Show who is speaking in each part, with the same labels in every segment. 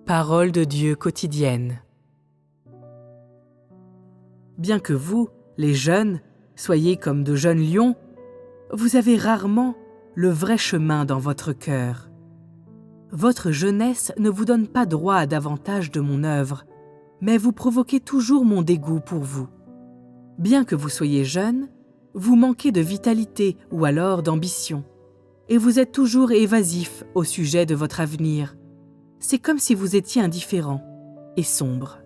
Speaker 1: Parole de Dieu quotidienne. Bien que vous, les jeunes, soyez comme de jeunes lions, vous avez rarement le vrai chemin dans votre cœur. Votre jeunesse ne vous donne pas droit à davantage de mon œuvre, mais vous provoquez toujours mon dégoût pour vous. Bien que vous soyez jeune, vous manquez de vitalité ou alors d'ambition, et vous êtes toujours évasif au sujet de votre avenir. C'est comme si vous étiez indifférent et sombre.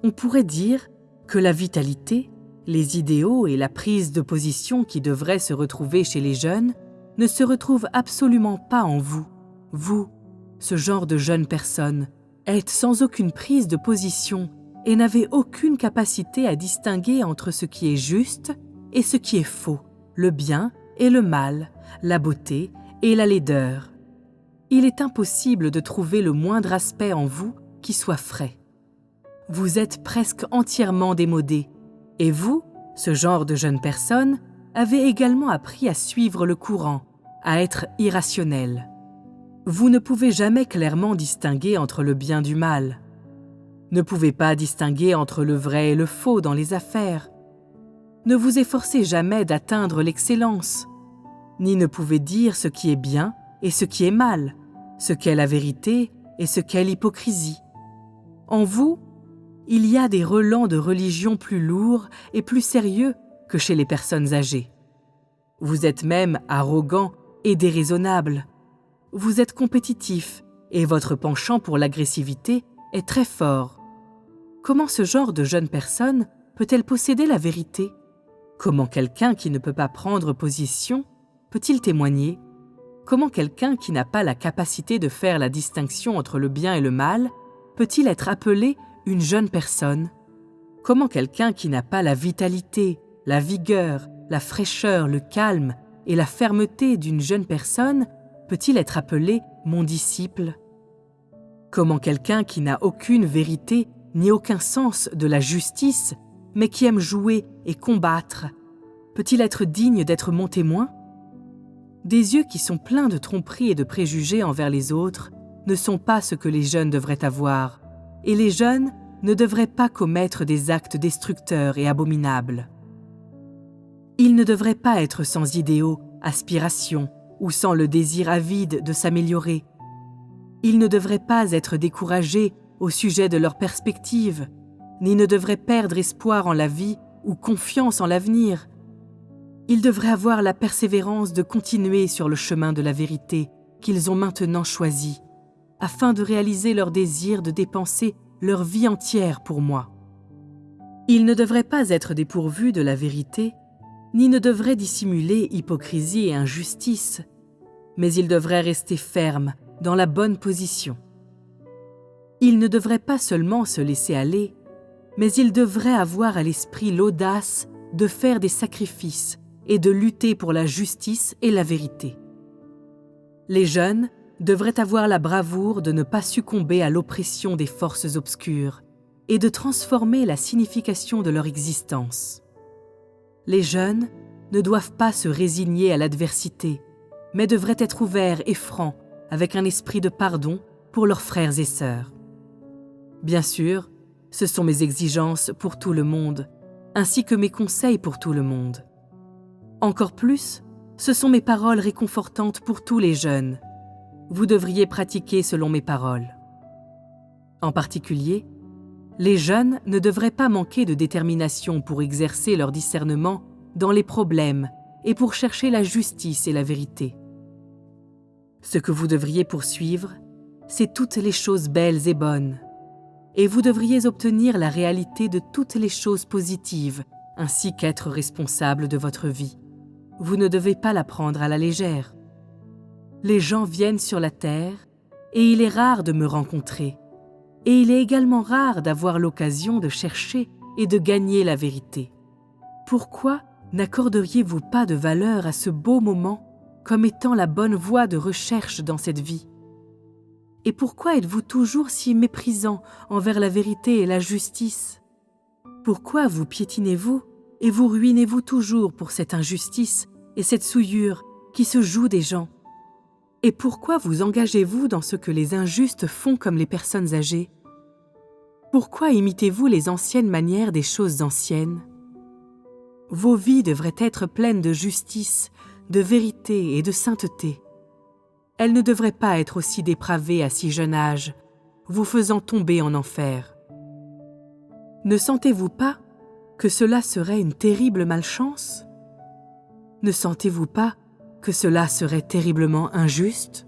Speaker 1: On pourrait dire que la vitalité, les idéaux et la prise de position qui devraient se retrouver chez les jeunes ne se retrouvent absolument pas en vous. Vous, ce genre de jeune personne, êtes sans aucune prise de position et n'avez aucune capacité à distinguer entre ce qui est juste et ce qui est faux, le bien et le mal, la beauté et la laideur. Il est impossible de trouver le moindre aspect en vous qui soit frais. Vous êtes presque entièrement démodé, et vous, ce genre de jeune personne, avez également appris à suivre le courant, à être irrationnel. Vous ne pouvez jamais clairement distinguer entre le bien du mal. Ne pouvez pas distinguer entre le vrai et le faux dans les affaires. Ne vous efforcez jamais d'atteindre l'excellence, ni ne pouvez dire ce qui est bien et ce qui est mal, ce qu'est la vérité et ce qu'est l'hypocrisie. En vous, il y a des relents de religion plus lourds et plus sérieux que chez les personnes âgées. Vous êtes même arrogant et déraisonnable. Vous êtes compétitif et votre penchant pour l'agressivité est très fort. Comment ce genre de jeune personne peut-elle posséder la vérité ? Comment quelqu'un qui ne peut pas prendre position peut-il témoigner ? Comment quelqu'un qui n'a pas la capacité de faire la distinction entre le bien et le mal peut-il être appelé une jeune personne ? Comment quelqu'un qui n'a pas la vitalité, la vigueur, la fraîcheur, le calme et la fermeté d'une jeune personne peut-il être appelé mon disciple ? Comment quelqu'un qui n'a aucune vérité ni aucun sens de la justice, mais qui aime jouer et combattre, peut-il être digne d'être mon témoin ? Des yeux qui sont pleins de tromperies et de préjugés envers les autres ne sont pas ce que les jeunes devraient avoir, et les jeunes ne devraient pas commettre des actes destructeurs et abominables. Ils ne devraient pas être sans idéaux, aspirations, ou sans le désir avide de s'améliorer. Ils ne devraient pas être découragés au sujet de leurs perspectives, ni ne devraient perdre espoir en la vie ou confiance en l'avenir. Ils devraient avoir la persévérance de continuer sur le chemin de la vérité qu'ils ont maintenant choisi, afin de réaliser leur désir de dépenser leur vie entière pour moi. Ils ne devraient pas être dépourvus de la vérité, ni ne devraient dissimuler hypocrisie et injustice, mais ils devraient rester fermes dans la bonne position. Ils ne devraient pas seulement se laisser aller, mais ils devraient avoir à l'esprit l'audace de faire des sacrifices et de lutter pour la justice et la vérité. Les jeunes devraient avoir la bravoure de ne pas succomber à l'oppression des forces obscures et de transformer la signification de leur existence. Les jeunes ne doivent pas se résigner à l'adversité, mais devraient être ouverts et francs avec un esprit de pardon pour leurs frères et sœurs. Bien sûr, ce sont mes exigences pour tout le monde, ainsi que mes conseils pour tout le monde. Encore plus, ce sont mes paroles réconfortantes pour tous les jeunes. Vous devriez pratiquer selon mes paroles. En particulier, les jeunes ne devraient pas manquer de détermination pour exercer leur discernement dans les problèmes et pour chercher la justice et la vérité. Ce que vous devriez poursuivre, c'est toutes les choses belles et bonnes, et vous devriez obtenir la réalité de toutes les choses positives, ainsi qu'être responsable de votre vie. Vous ne devez pas la prendre à la légère. Les gens viennent sur la terre, et il est rare de me rencontrer, et il est également rare d'avoir l'occasion de chercher et de gagner la vérité. Pourquoi n'accorderiez-vous pas de valeur à ce beau moment comme étant la bonne voie de recherche dans cette vie ? Et pourquoi êtes-vous toujours si méprisant envers la vérité et la justice ? Pourquoi vous piétinez-vous et vous ruinez-vous toujours pour cette injustice et cette souillure qui se joue des gens ? Et pourquoi vous engagez-vous dans ce que les injustes font comme les personnes âgées? Pourquoi imitez-vous les anciennes manières des choses anciennes? Vos vies devraient être pleines de justice, de vérité et de sainteté. Elles ne devraient pas être aussi dépravées à si jeune âge, vous faisant tomber en enfer. Ne sentez-vous pas que cela serait une terrible malchance? Ne sentez-vous pas que cela serait terriblement injuste?